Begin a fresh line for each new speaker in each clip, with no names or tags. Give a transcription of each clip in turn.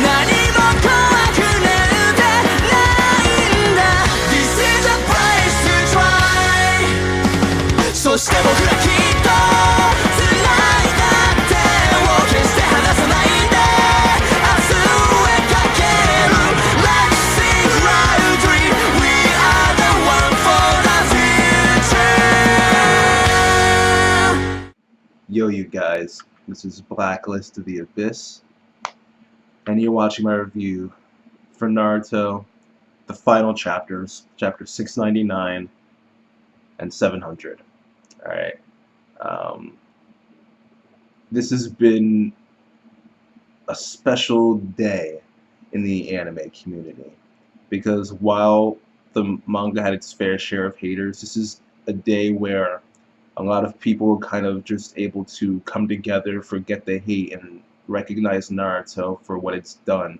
何も怖くなんてないんだ This is a place to try そして僕らきっと辛いだってを決して離さないんだ明日へかける Let's sing loudly We are the one for the future
Yo, you guys, this is Blacklist of the Abyss, and you're watching my review for Naruto, the final chapters, chapter 699 and 700. Alright, this has been a special day in the anime community, because while the manga had its fair share of haters, this is a day where a lot of people were kind of just able to come together, forget the hate, and recognize Naruto for what it's done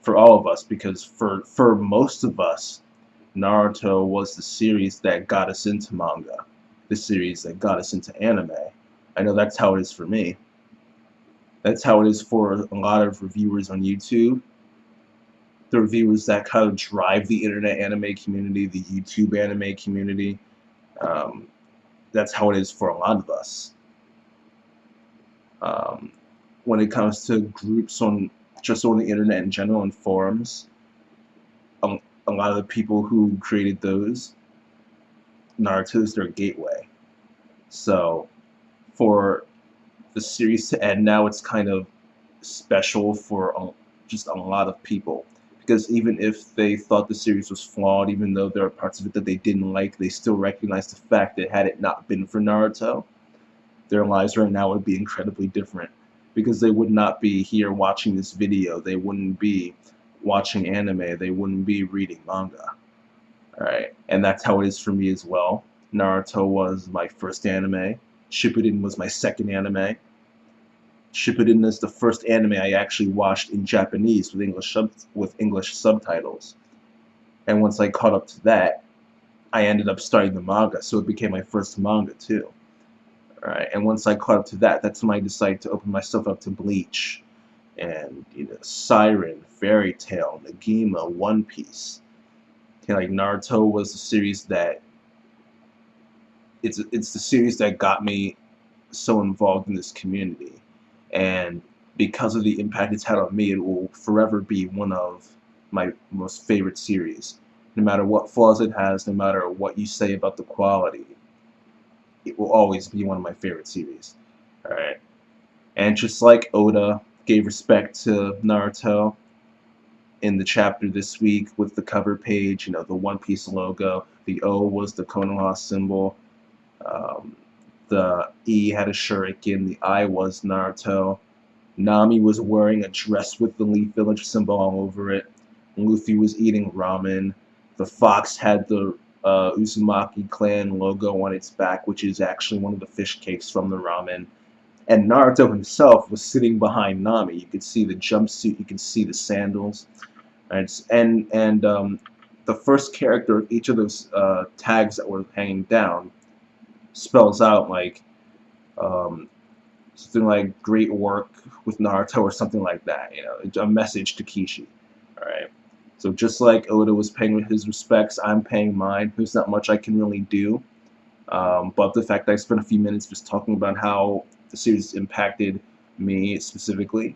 for all of us, because for most of us, Naruto was the series that got us into manga, the series that got us into anime. I know that's how it is for me. That's how it is for a lot of reviewers on YouTube, the reviewers that kind of drive the internet anime community, the YouTube anime community. That's how it is for a lot of us. When it comes to groups on the internet in general and forums, a lot of the people who created those, Naruto is their gateway. So for the series to end now, it's kind of special for just a lot of people. Because even if they thought the series was flawed, even though there are parts of it that they didn't like, they still recognize the fact that had it not been for Naruto, their lives right now would be incredibly different. Because they would not be here watching this video, they wouldn't be watching anime, they wouldn't be reading manga. Alright, and that's how it is for me as well. Naruto was my first anime, Shippuden was my second anime. Shippuden is the first anime I actually watched in Japanese with English subtitles. And once I caught up to that, I ended up starting the manga, so it became my first manga too. Alright, and once I caught up to that, that's when I decided to open myself up to Bleach, and Siren, Fairy Tail, Negima, One Piece. Like Naruto was the series that it's the series that got me so involved in this community. And because of the impact it's had on me, it will forever be one of my most favorite series. No matter what flaws it has, no matter what you say about the quality, it will always be one of my favorite series. Alright. And just like Oda gave respect to Naruto in the chapter this week with the cover page, the One Piece logo, the O was the Konoha symbol, the E had a shuriken, the I was Naruto, Nami was wearing a dress with the Leaf Village symbol all over it, Luffy was eating ramen, the fox had the Uzumaki clan logo on its back, which is actually one of the fish cakes from the ramen, and Naruto himself was sitting behind Nami. You could see the jumpsuit, you could see the sandals, and the first character of each of those tags that were hanging down spells out like something like "great work with Naruto" or something like that. A message to Kishi. All right. So just like Oda was paying his respects, I'm paying mine. There's not much I can really do, but the fact that I spent a few minutes just talking about how the series impacted me specifically,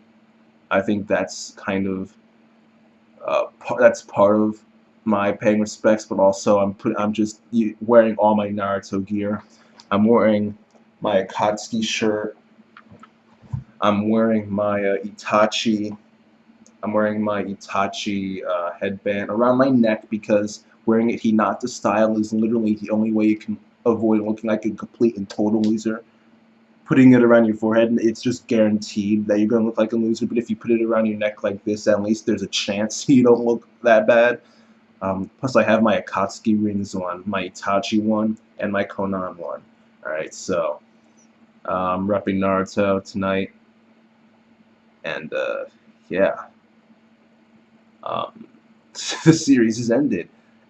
I think that's kind of that's part of my paying respects. But also, I'm just wearing all my Naruto gear. I'm wearing my Akatsuki shirt. I'm wearing my Itachi. I'm wearing my Itachi headband around my neck, because wearing it Hinata style is literally the only way you can avoid looking like a complete and total loser. Putting it around your forehead, it's just guaranteed that you're going to look like a loser, but if you put it around your neck like this, at least there's a chance you don't look that bad. Plus I have my Akatsuki rings on, my Itachi one, and my Konan one. Alright, so I'm repping Naruto tonight, and yeah. The series has ended,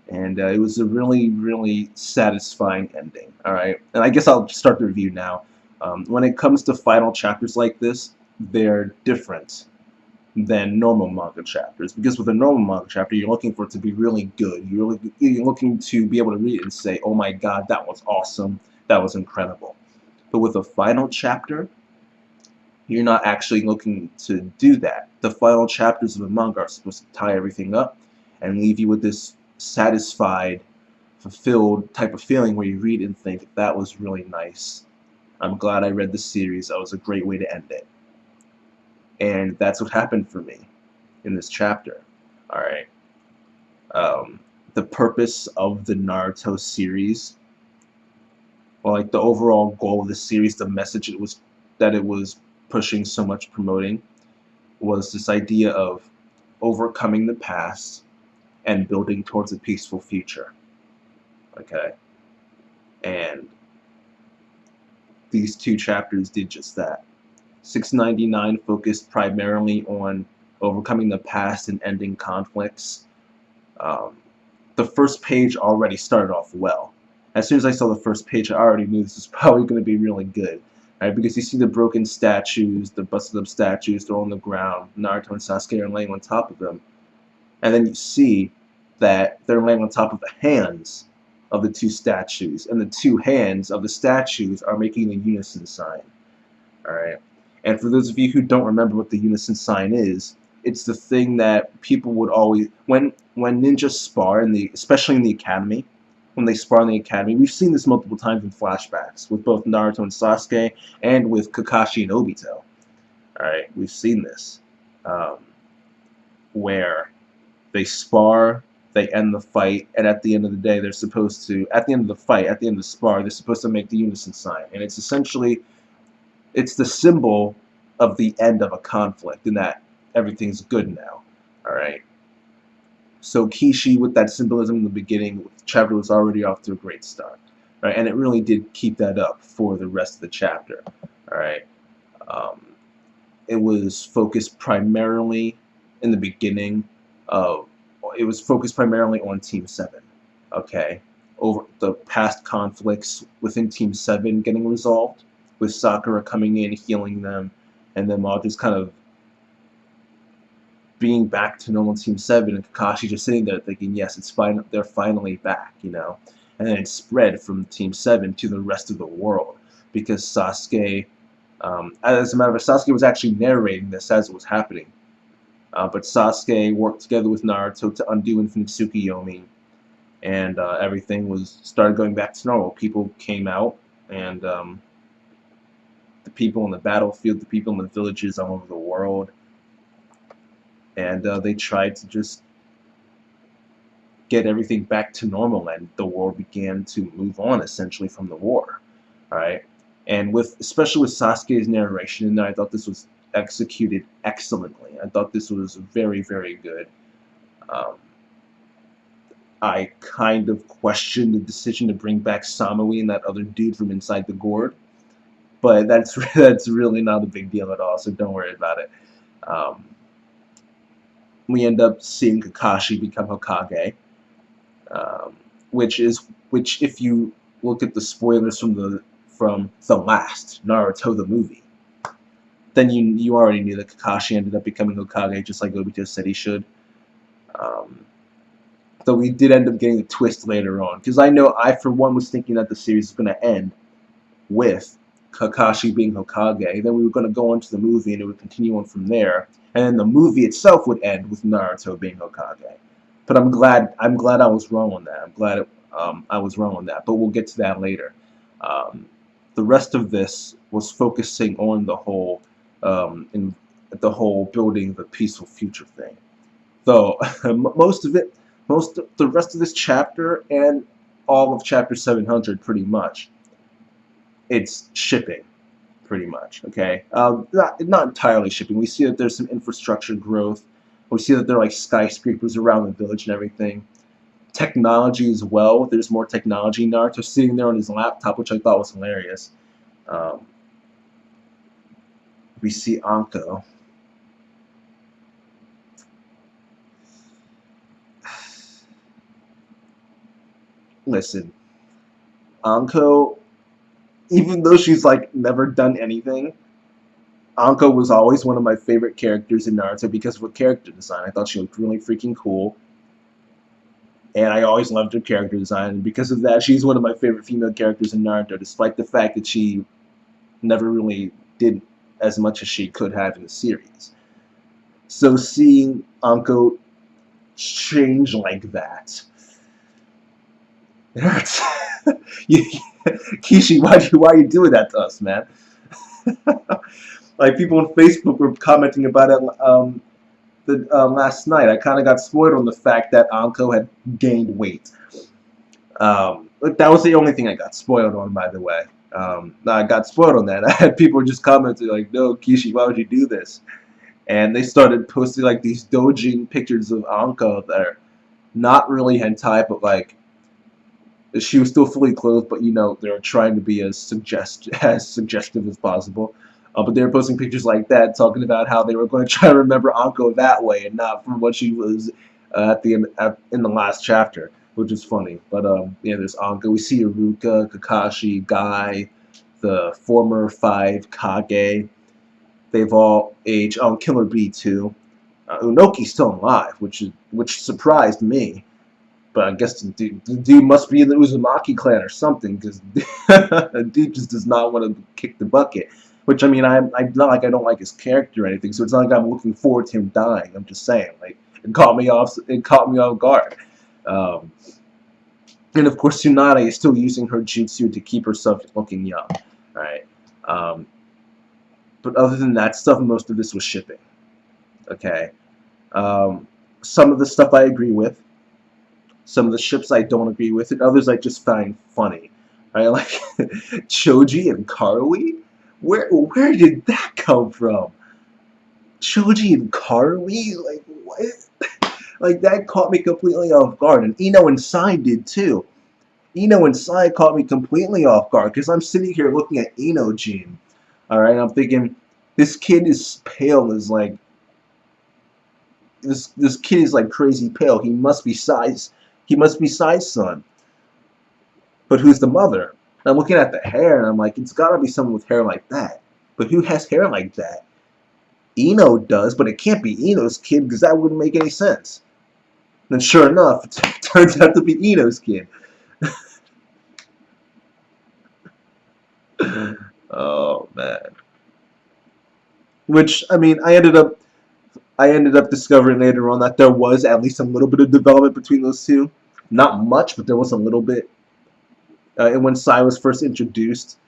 and it was a really, really satisfying ending. Alright, and I guess I'll start the review now. When it comes to final chapters like this, they're different than normal manga chapters, because with a normal manga chapter, you're looking for it to be really good. You're looking to be able to read it and say, "Oh my God, that was awesome! That was incredible." But with a final chapter, you're not actually looking to do that. The final chapters of a manga are supposed to tie everything up and leave you with this satisfied, fulfilled type of feeling where you read and think, "That was really nice. I'm glad I read the series. That was a great way to end it." And that's what happened for me in this chapter. Alright. The purpose of the Naruto series, or like the overall goal of the series, the message it was pushing so much, promoting, was this idea of overcoming the past and building towards a peaceful future. Okay? And these two chapters did just that. 699 focused primarily on overcoming the past and ending conflicts. The first page already started off well. As soon as I saw the first page, I already knew this was probably going to be really good. Right? Because you see the broken statues, the busted up statues, they're on the ground. Naruto and Sasuke are laying on top of them. And then you see that they're laying on top of the hands of the two statues. And the two hands of the statues are making the unison sign. Alright? And for those of you who don't remember what the unison sign is, it's the thing that people would always, when ninjas spar, especially in the academy, when they spar in the academy, we've seen this multiple times in flashbacks with both Naruto and Sasuke and with Kakashi and Obito. Alright, we've seen this. Where they spar, they end the fight, and at the end of the day, they're supposed to, at the end of the fight, at the end of the spar, they're supposed to make the unison sign. And it's essentially, it's the symbol of the end of a conflict, and that everything's good now. Alright? So Kishi, with that symbolism in the beginning, the chapter was already off to a great start. Right? And it really did keep that up for the rest of the chapter. Alright? It was focused primarily in the beginning of, it was focused primarily on Team 7. Okay? Over the past conflicts within Team 7 getting resolved, with Sakura coming in, healing them, and them all just kind of being back to normal Team 7, and Kakashi just sitting there thinking, yes, it's fine, they're finally back, you know? And then it spread from Team 7 to the rest of the world, because Sasuke, as a matter of fact, Sasuke was actually narrating this as it was happening. But Sasuke worked together with Naruto to undo Infinite Tsukuyomi, and everything started going back to normal. People came out, and the people on the battlefield, the people in the villages all over the world, and they tried to just get everything back to normal, and the world began to move on essentially from the war. Alright? And especially with Sasuke's narration in there, I thought this was executed excellently. I thought this was very, very good. I kind of questioned the decision to bring back Samui and that other dude from inside the gourd, but that's really not a big deal at all, so don't worry about it. We end up seeing Kakashi become Hokage, which if you look at the spoilers from the last Naruto the movie, then you already knew that Kakashi ended up becoming Hokage just like Obito said he should. Though we did end up getting a twist later on, because I for one was thinking that the series was going to end with Kakashi being Hokage, then we were going to go on to the movie and it would continue on from there, and then the movie itself would end with Naruto being Hokage. But I'm glad I was wrong on that. I'm glad I was wrong on that, but we'll get to that later. The rest of this was focusing on the whole building the peaceful future thing. Though the rest of this chapter and all of chapter 700 pretty much, it's shipping, pretty much, okay? Not entirely shipping. We see that there's some infrastructure growth. We see that there are like skyscrapers around the village and everything. Technology as well. There's more technology. Naruto's sitting there on his laptop, which I thought was hilarious. We see Anko. Listen, Anko, even though she's like never done anything, Anko was always one of my favorite characters in Naruto because of her character design. I thought she looked really freaking cool. And I always loved her character design. And because of that, she's one of my favorite female characters in Naruto, despite the fact that she never really did as much as she could have in the series. So seeing Anko change like that, it hurts. Kishi, why are you doing that to us, man? Like, people on Facebook were commenting about it last night. I kind of got spoiled on the fact that Anko had gained weight. But that was the only thing I got spoiled on, by the way. I got spoiled on that. I had people just commenting like, "No, Kishi, why would you do this?" And they started posting like these dojing pictures of Anko that are not really hentai, but like she was still fully clothed, but you know they're trying to be as suggestive as possible. But they were posting pictures like that, talking about how they were going to try to remember Anko that way and not from what she was at the end in the last chapter, which is funny. But yeah, there's Anko. We see Iruka, Kakashi, Guy, the former 5 Kage. They've all aged. Oh, Killer Bee too. Unoki's still alive, which surprised me. But I guess the dude must be in the Uzumaki clan or something, because the dude just does not want to kick the bucket. Which, I mean, I'm not like I don't like his character or anything, so it's not like I'm looking forward to him dying. I'm just saying, like, it caught me off guard. And of course, Tsunade is still using her jutsu to keep herself looking young, right? But other than that stuff, most of this was shipping. Okay. Some of the stuff I agree with. Some of the ships I don't agree with, and others I just find funny. Right? Like Choji and Karui? Where did that come from? Choji and Karui? Like, what? Like, that caught me completely off guard. And Ino and Sai did too. Ino and Sai caught me completely off guard, because I'm sitting here looking at Ino-jin. Alright, I'm thinking, this kid is pale as like... This kid is like crazy pale. He must be Sai's son. But who's the mother? And I'm looking at the hair, and I'm like, it's gotta be someone with hair like that. But who has hair like that? Ino does, but it can't be Ino's kid, because that wouldn't make any sense. And sure enough, it turns out to be Ino's kid. Oh, man. Which, I mean, I ended up discovering later on that there was at least a little bit of development between those two. Not much, but there was a little bit. And when Sai was first introduced,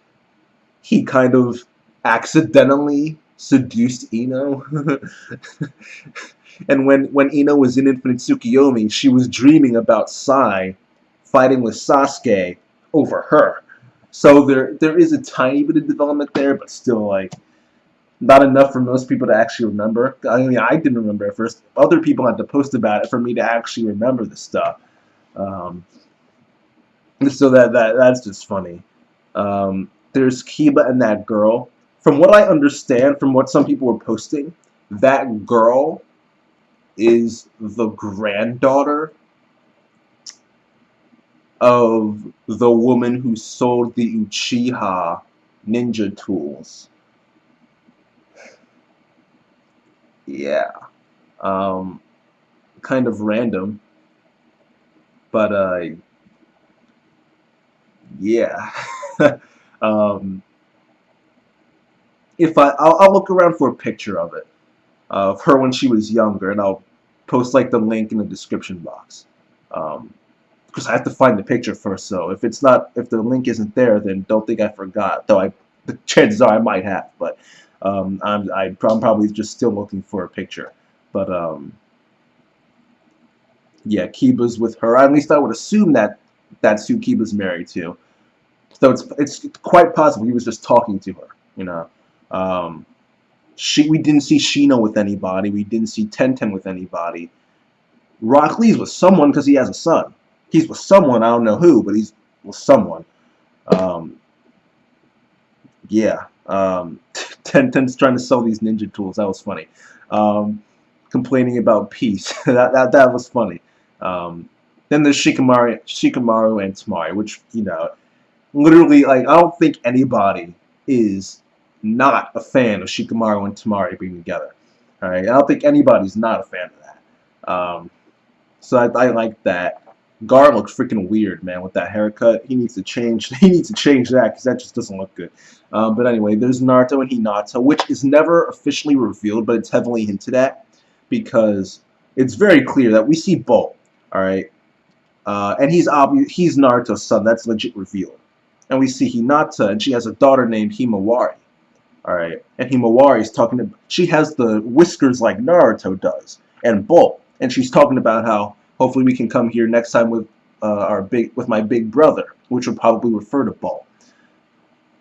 he kind of accidentally seduced Ino. And when Ino was in Infinite Tsukiyomi, she was dreaming about Sai fighting with Sasuke over her. So there is a tiny bit of development there, but still, like, not enough for most people to actually remember. I mean, I didn't remember at first. Other people had to post about it for me to actually remember the stuff. So that's just funny. There's Kiba and that girl. From what I understand, from what some people were posting, that girl is the granddaughter of the woman who sold the Uchiha ninja tools. Yeah. Kind of random. But, yeah. I'll look around for a picture of it. Of her when she was younger, and I'll post, like, the link in the description box. Because I have to find the picture first, so if the link isn't there, then don't think I forgot. Though the chances are I might have, but I'm probably just still looking for a picture. But yeah, Kiba's with her. At least I would assume that that's who Kiba's married to. So it's quite possible he was just talking to her. You know, we didn't see Shino with anybody. We didn't see Tenten with anybody. Rock Lee's with someone because he has a son. He's with someone, I don't know who, but he's with someone. Yeah. Tenten's trying to sell these ninja tools. That was funny. Complaining about peace. that was funny. Then there's Shikamaru and Tamari, which, you know, literally, like, I don't think anybody is not a fan of Shikamaru and Tamari being together. All right, I don't think anybody's not a fan of that. So I like that. Gar looks freaking weird, man, with that haircut. He needs to change. He needs to change that because that just doesn't look good. But anyway, there's Naruto and Hinata, which is never officially revealed, but it's heavily hinted at because it's very clear that we see Bolt. All right, and he's Naruto's son. That's legit revealed. And we see Hinata, and she has a daughter named Himawari. All right, and Himawari is talking to. She has the whiskers like Naruto does, and Bolt, and she's talking about how hopefully we can come here next time with my big brother, which would probably refer to Bolt.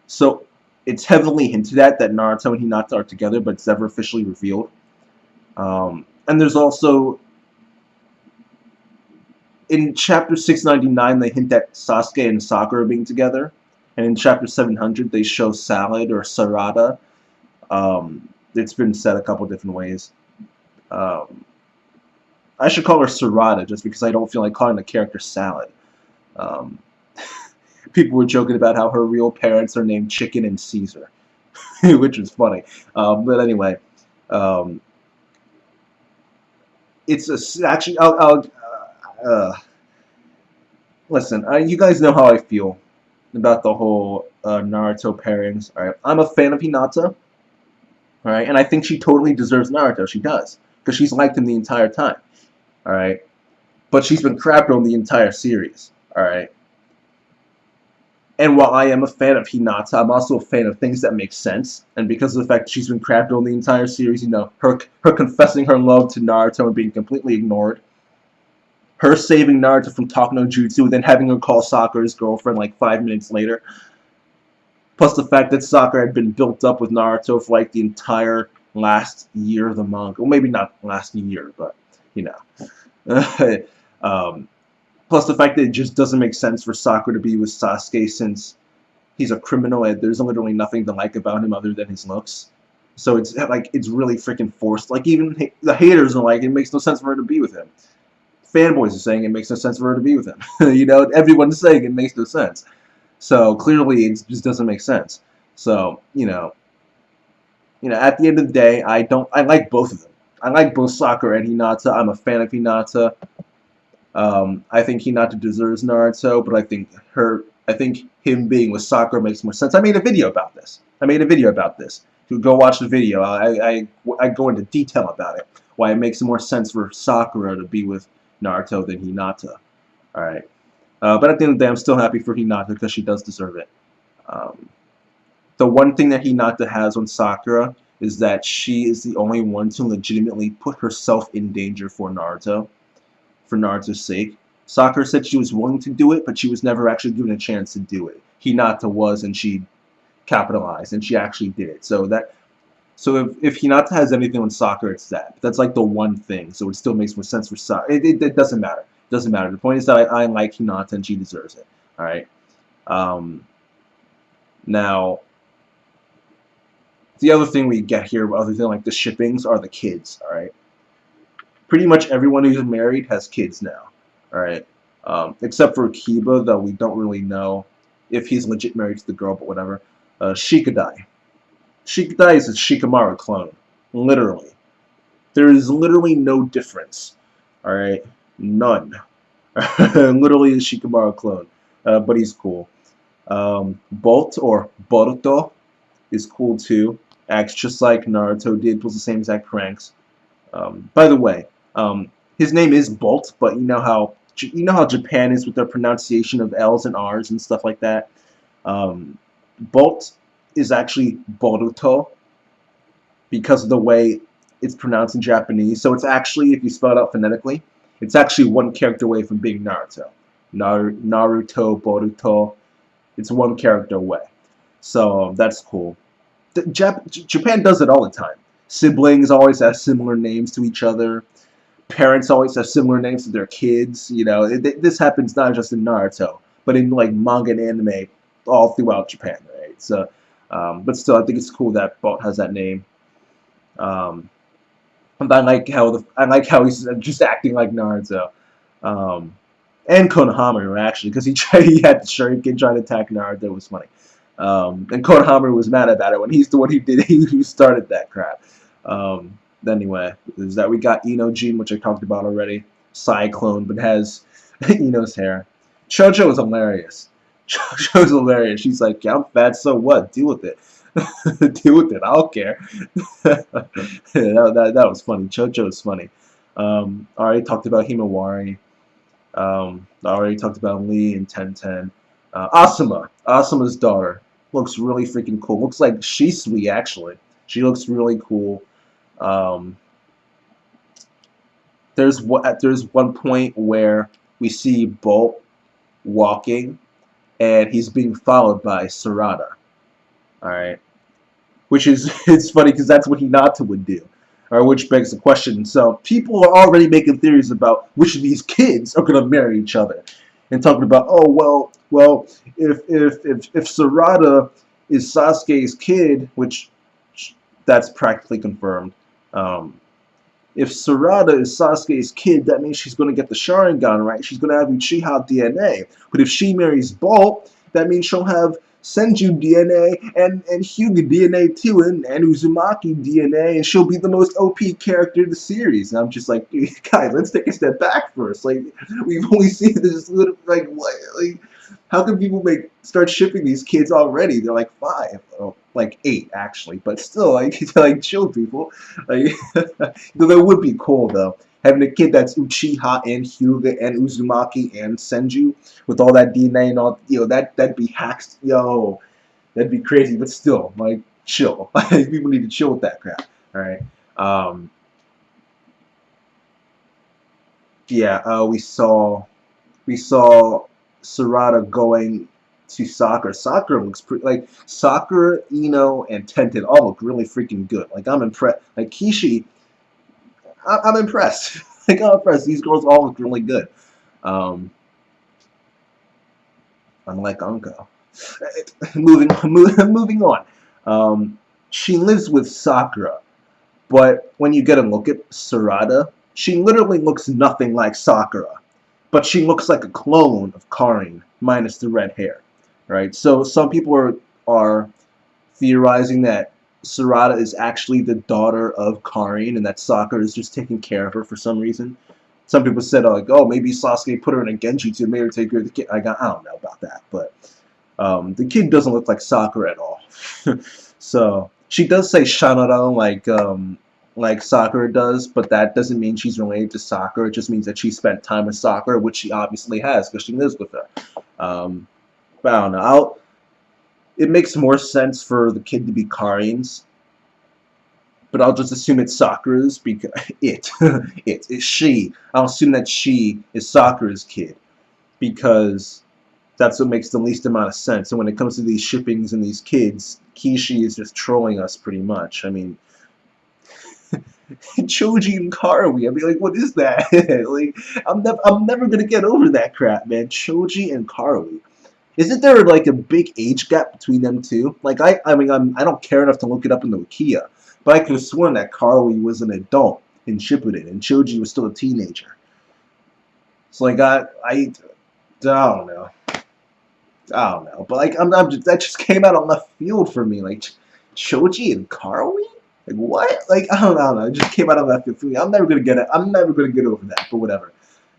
So it's heavily hinted at that Naruto and Hinata are together, but it's never officially revealed. And there's also in chapter 699 they hint at Sasuke and Sakura being together. And in chapter 700, they show Salad or Sarada. It's been said a couple different ways. I should call her Sarada just because I don't feel like calling the character Salad. People were joking about how her real parents are named Chicken and Caesar, which is funny. But anyway, it's actually. Listen, you guys know how I feel about the whole Naruto pairings. All right, I'm a fan of Hinata. All right, and I think she totally deserves Naruto. She does because she's liked him the entire time. All right, but she's been crapped on the entire series. All right, and while I am a fan of Hinata, I'm also a fan of things that make sense. And because of the fact that she's been crapped on the entire series, you know, her confessing her love to Naruto and being completely ignored. Her saving Naruto from Takuno Jutsu and then having her call Sakura his girlfriend like 5 minutes later. Plus the fact that Sakura had been built up with Naruto for like the entire last year of the manga. Well, maybe not last year, but, you know. Plus the fact that it just doesn't make sense for Sakura to be with Sasuke since he's a criminal and there's literally nothing to like about him other than his looks. So it's like, it's really freaking forced. Like even the haters are like, it makes no sense for her to be with him. Fanboys are saying it makes no sense for her to be with him. You know, everyone's saying it makes no sense. So clearly, it just doesn't make sense. So you know, at the end of the day, I like both of them. I like both Sakura and Hinata. I'm a fan of Hinata. I think Hinata deserves Naruto, but I think him being with Sakura makes more sense. I made a video about this. You go watch the video. I go into detail about it. Why it makes more sense for Sakura to be with Naruto than Hinata. Alright. But at the end of the day, I'm still happy for Hinata because she does deserve it. The one thing that Hinata has on Sakura is that she is the only one to legitimately put herself in danger for Naruto. For Naruto's sake. Sakura said she was willing to do it, but she was never actually given a chance to do it. Hinata was, and she capitalized, and she actually did it. So if Hinata has anything on Sakura, it's that. But that's like the one thing. So it still makes more sense for Sakura. It doesn't matter. It doesn't matter. The point is that I like Hinata and she deserves it. Alright? Now, the other thing we get here, other than like the shippings, are the kids. Alright? Pretty much everyone who's married has kids now. Alright? Except for Kiba, though we don't really know if he's legit married to the girl, but whatever. Shikadai. Shikadai is a Shikamaru clone. Literally. There is literally no difference. Alright? None. Literally a Shikamaru clone. But he's cool. Bolt, or Boruto, is cool too. Acts just like Naruto did. Pulls the same exact pranks. By the way, his name is Bolt, but you know how Japan is with their pronunciation of L's and R's and stuff like that. Bolt is actually Boruto because of the way it's pronounced in Japanese. So it's actually, if you spell it out phonetically, it's actually one character away from being Naruto. Naruto, Boruto. It's one character away. So that's cool. Japan does it all the time. Siblings always have similar names to each other. Parents always have similar names to their kids. You know, this happens not just in Naruto, but in like manga and anime all throughout Japan, right? So, but still, I think it's cool that Bolt has that name. And I like how he's just acting like Naruto. And Konohamaru actually, because he had the Shuriken trying to attack Naruto. It was funny. And Konohamaru was mad about it when he's the one who did who started that crap. Anyway, is that we got Ino-Jin, which I talked about already. Cyclone, but has Ino's hair. Chojo is hilarious. Chojo's hilarious. She's like, yeah, I'm fat, so what? Deal with it. Deal with it. I don't care. That was funny. Chojo is funny. I already talked about Himawari. I already talked about Lee and Tenten. Asuma. Asuma's daughter. Looks really freaking cool. Looks like Shisui, actually. She looks really cool. Um, there's one point where we see Bolt walking, and he's being followed by Sarada. Alright. Which is, it's funny because that's what Hinata would do. Or which begs the question. So people are already making theories about which of these kids are going to marry each other. And talking about, oh, well, if Sarada is Sasuke's kid, which that's practically confirmed. If Sarada is Sasuke's kid, that means she's going to get the Sharingan, right? She's going to have Uchiha DNA. But if she marries Bolt, that means she'll have Senju DNA and Hyuga DNA too, and Uzumaki DNA, and she'll be the most OP character in the series. And I'm just like, guys, let's take a step back first. Like, we've only seen this little, like, what? Like, how can people start shipping these kids already? They're like 5, oh, like 8 actually, but still, like, like chill, people. Like, though that would be cool though, having a kid that's Uchiha and Hyuga and Uzumaki and Senju with all that DNA and all, that'd be hacked, that'd be crazy. But still, like, chill. People need to chill with that crap. All right. Yeah. We saw Sarada going to Sakura. Sakura looks pretty, like, Sakura, Ino, and Tenten all look really freaking good. Like, I'm impressed. Like, Kishi, I'm impressed. Like, I'm impressed. These girls all look really good. Unlike Anko. Moving on. She lives with Sakura, but when you get a look at Sarada, she literally looks nothing like Sakura. But she looks like a clone of Karin, minus the red hair, right? So some people are theorizing that Sarada is actually the daughter of Karin, and that Sakura is just taking care of her for some reason. Some people said, like, oh, maybe Sasuke put her in a Genji to make her take care of the kid. I don't know about that, but the kid doesn't look like Sakura at all. So she does say Shanara like Sakura does, but that doesn't mean she's related to Sakura. It just means that she spent time with Sakura, which she obviously has because she lives with her. But I don't know. It makes more sense for the kid to be Karin's, but I'll just assume it's Sakura's because it's she. I'll assume that she is Sakura's kid because that's what makes the least amount of sense. And when it comes to these shippings and these kids, Kishi is just trolling us pretty much. I mean, Choji and Karawi. I mean, like, what is that? Like, I'm never gonna get over that crap, man. Choji and Karawi. Isn't there like a big age gap between them two? Like, I don't care enough to look it up in the Wikia, but I could have sworn that Karawi was an adult in Shippuden and Choji was still a teenager. So like, I don't know. But like, that just came out of left field for me. Like, Choji and Karawi? Like, what? Like, I don't know. It just came out of left field for me. I'm never gonna get it. I'm never gonna get over that. But whatever.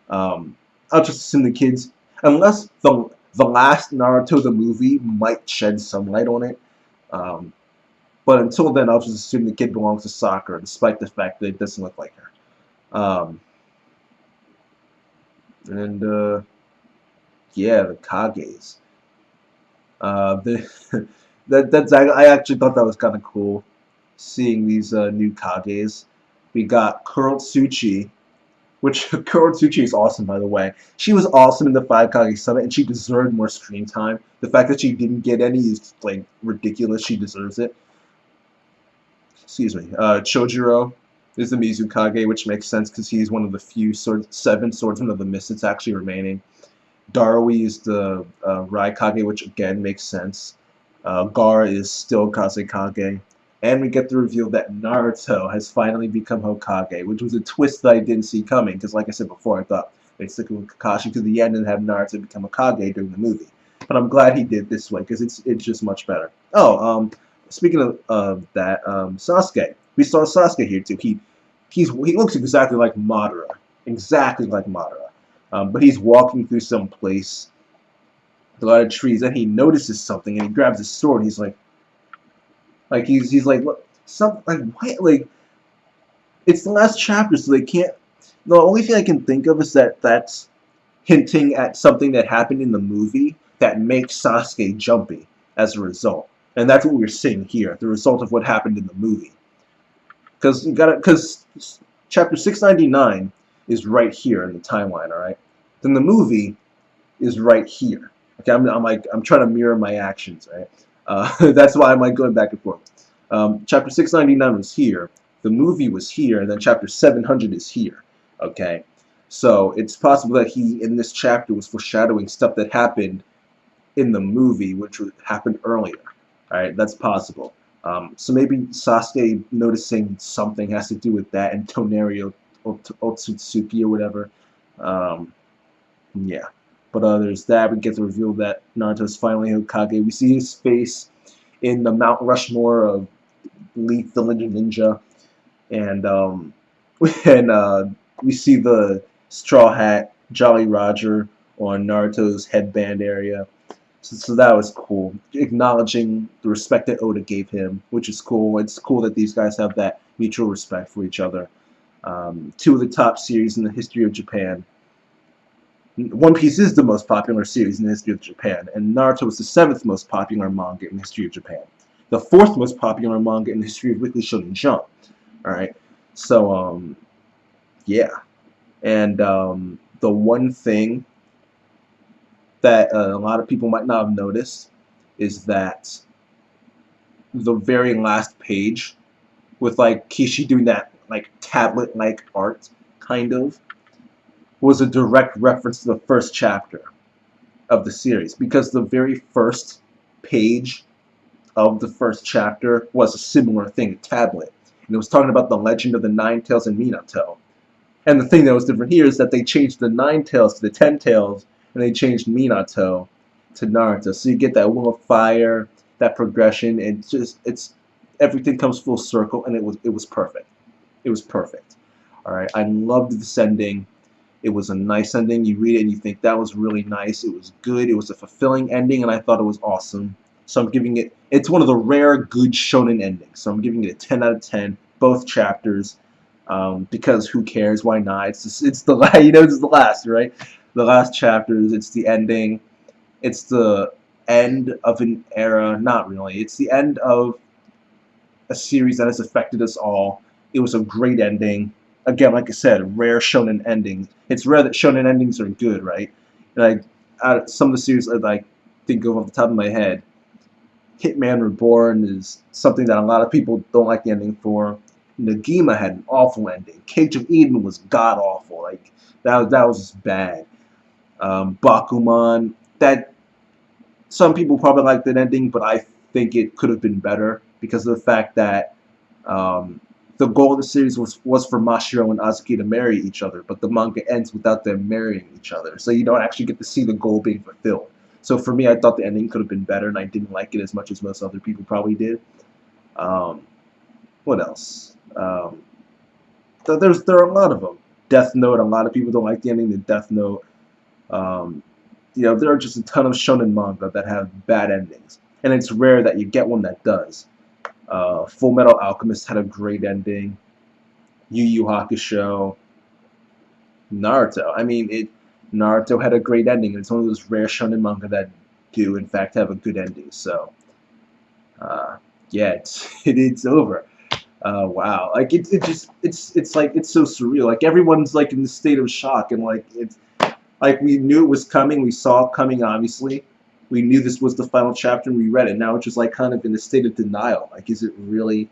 I'll just assume the kids, unless the last Naruto the movie might shed some light on it. But until then, I'll just assume the kid belongs to Sakura, despite the fact that it doesn't look like her. Yeah, the Kages. I actually thought that was kind of cool, seeing these new Kages. We got Kurotsuchi, which Kurotsuchi is awesome, by the way. She was awesome in the 5 Kage Summit, and she deserved more screen time. The fact that she didn't get any is, like, ridiculous. She deserves it. Excuse me. Chojuro is the Mizukage, which makes sense because he's one of the few 7 swordsmen of the mist that's actually remaining. Darui is the Raikage, which again makes sense. Gaara is still Kazekage. And we get the reveal that Naruto has finally become Hokage, which was a twist that I didn't see coming, because like I said before, I thought they'd stick with Kakashi to the end and have Naruto become Hokage during the movie. but I'm glad he did this way because it's just much better. Oh, speaking of that, Sasuke. We saw Sasuke here too. He looks exactly like Madara, exactly like Madara. But he's walking through some place, with a lot of trees, and he notices something, and he grabs his sword. And he's like he's like, look, some like what like it's the last chapter, so they can't. The only thing I can think of is that that's hinting at something that happened in the movie that makes Sasuke jumpy as a result. And that's what we're seeing here, the result of what happened in the movie. Because chapter 699 is right here in the timeline, all right? Then the movie is right here. Okay, I'm trying to mirror my actions, right? That's why I'm like going back and forth. Chapter 699 was here, the movie was here, and then chapter 700 is here. Okay, so it's possible that he in this chapter was foreshadowing stuff that happened in the movie, which happened earlier. All right, that's possible. So maybe Sasuke noticing something has to do with that, and Toneri Otsutsuki or whatever. Yeah. But there's that. We get the reveal that Naruto's finally Hokage. We see his face in the Mount Rushmore of Leaf the Legend Ninja, and we see the Straw Hat Jolly Roger on Naruto's headband area. So that was cool, acknowledging the respect that Oda gave him, which is cool. It's cool that these guys have that mutual respect for each other. Two of the top series in the history of Japan. One Piece is the most popular series in the history of Japan, and Naruto is the 7th most popular manga in the history of Japan. The 4th most popular manga in the history of Weekly Shonen Jump. Alright, so, yeah. And the one thing that a lot of people might not have noticed is that the very last page, with like Kishi doing that like tablet-like art, kind of, was a direct reference to the first chapter of the series, because the very first page of the first chapter was a similar thing, a tablet, and it was talking about the legend of the Nine Tails and Minato. And the thing that was different here is that they changed the Nine Tails to the 10 Tails, and they changed Minato to Naruto. So you get that Wing of Fire, that progression, and it's everything comes full circle, and it was perfect. It was perfect. All right, I loved this ending. It was a nice ending. You read it and you think that was really nice. It was good. It was a fulfilling ending, and I thought it was awesome. So I'm giving it. It's one of the rare good shonen endings. So I'm giving it a 10 out of 10. Both chapters. Because who cares? Why not? It's the it's the last, right? The last chapters. It's the ending. It's the end of an era. Not really. It's the end of a series that has affected us all. It was a great ending. Again, like I said, rare shonen endings. It's rare that shonen endings are good, right? Like some of the series I like think of off the top of my head, Hitman Reborn is something that a lot of people don't like the ending for. Negima had an awful ending. Cage of Eden was god awful. Like that was just bad. Bakuman, that some people probably like that ending, but I think it could have been better because of the fact that the goal of the series was for Mashiro and Azuki to marry each other, but the manga ends without them marrying each other, so you don't actually get to see the goal being fulfilled. So for me, I thought the ending could have been better, and I didn't like it as much as most other people probably did. What else? There are a lot of them. Death Note, a lot of people don't like the ending to Death Note. There are just a ton of shonen manga that have bad endings, and it's rare that you get one that does. Full Metal Alchemist had a great ending. Yu Yu Hakusho. Naruto. I mean, Naruto had a great ending, and it's one of those rare shonen manga that do, in fact, have a good ending. So, yeah, it's over. Wow, like it's like it's so surreal. Like everyone's like in the state of shock, and like it's like we knew it was coming. We saw it coming, obviously. We knew this was the final chapter, and we read it. Now it's just like kind of in a state of denial. Like, is it really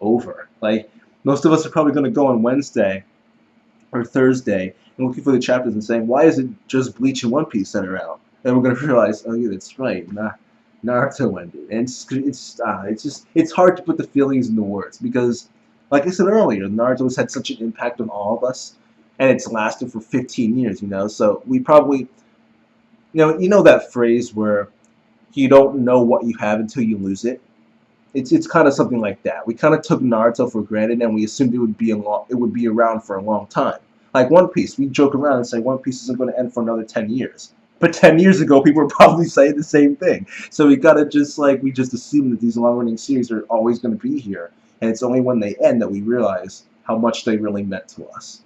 over? Like, most of us are probably going to go on Wednesday or Thursday and looking for the chapters and saying, why is it just Bleach and One Piece that are out? And we're going to realize, oh yeah, that's right. Naruto ended. And it's hard to put the feelings into words because, like I said earlier, Naruto's had such an impact on all of us, and it's lasted for 15 years, So we probably You know that phrase where you don't know what you have until you lose it. It's kind of something like that. We kind of took Naruto for granted, and we assumed it would be around for a long time. Like One Piece, we joke around and say One Piece isn't going to end for another 10 years. But 10 years ago, people were probably saying the same thing. So we gotta we just assume that these long-running series are always going to be here, and it's only when they end that we realize how much they really meant to us.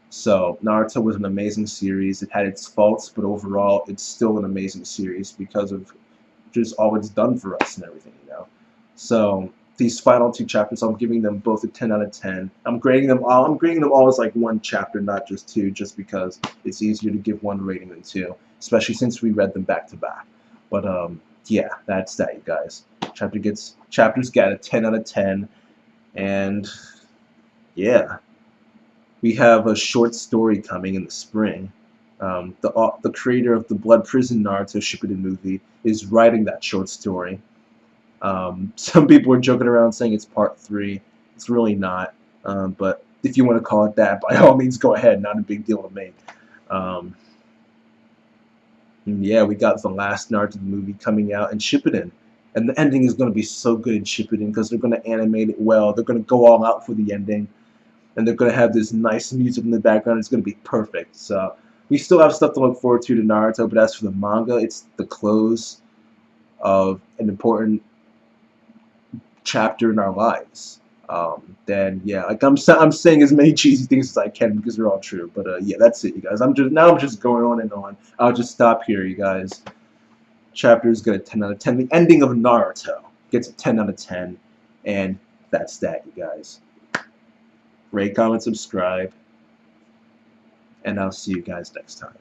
So Naruto was an amazing series. It had its faults, but overall, it's still an amazing series because of just all it's done for us and everything. So these final two chapters, I'm giving them both a 10 out of 10. I'm grading them all. I'm grading them all as like one chapter, not just two, just because it's easier to give one rating than two, especially since we read them back to back. But yeah, that's that, you guys. Chapters get a 10 out of 10, and yeah, we have a short story coming in the spring. The creator of the Blood Prison Naruto Shippuden movie is writing that short story. Some people are joking around saying it's part 3. It's really not. But if you want to call it that, by all means, go ahead. Not a big deal to me. Um, yeah, we got the last Naruto movie coming out in Shippuden. And the ending is going to be so good in Shippuden because they're going to animate it well. They're going to go all out for the ending. And they're going to have this nice music in the background. It's going to be perfect. So we still have stuff to look forward to Naruto. But as for the manga, it's the close of an important chapter in our lives. Then yeah, like I'm saying as many cheesy things as I can because they're all true. But yeah, that's it, you guys. I'm just going on and on. I'll just stop here, you guys. Chapter is good at 10 out of 10. The ending of Naruto gets a 10 out of 10, and that's that, you guys. Rate, comment, subscribe, and I'll see you guys next time.